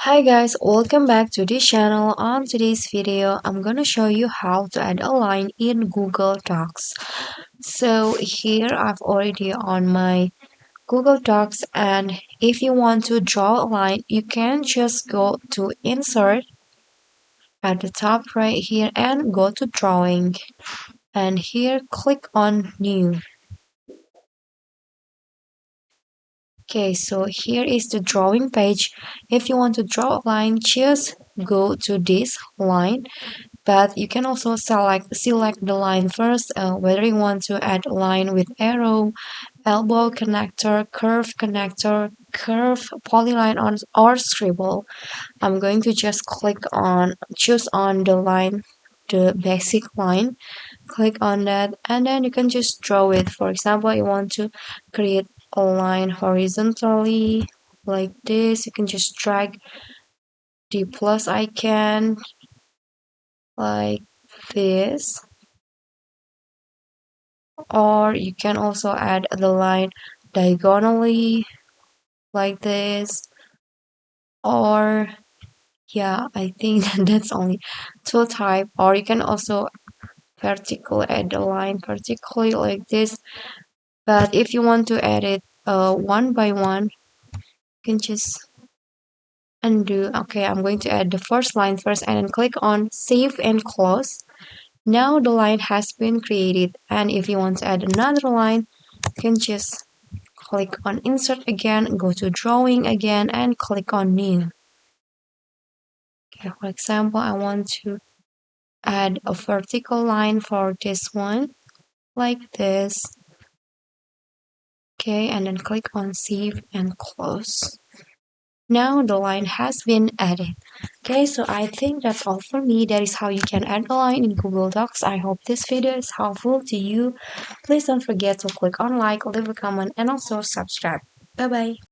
Hi guys, welcome back to this channel. On today's video, I'm gonna show you how to add a line in Google Docs. So here I've already on my Google Docs, and if you want to draw a line, you can just go to insert at the top right here and go to drawing, and here click on new. Okay, so here is the drawing page. If you want to draw a line, just go to this line, but you can also select the line first, whether you want to add a line with arrow, elbow connector, curve, polyline on or scribble. I'm going to just choose on the line, the basic line, click on that, and then you can just draw it. For example, you want to create a line horizontally like this, you can just drag the plus icon like this, or you can also add the line diagonally like this, or yeah, I think that's only two type, or you can also add the line vertically like this. But if you want to add it one by one, you can just undo. Okay, I'm going to add the first line first and then click on save and close. Now the line has been created, and if you want to add another line, you can just click on insert again, go to drawing again, and click on new. Okay, for example, I want to add a vertical line for this one like this. Okay, and then click on save and close. Now the line has been added. Okay, so I think that's all for me. That is how you can add a line in Google Docs. I hope this video is helpful to you. Please don't forget to click on like, leave a comment, and also subscribe. Bye bye.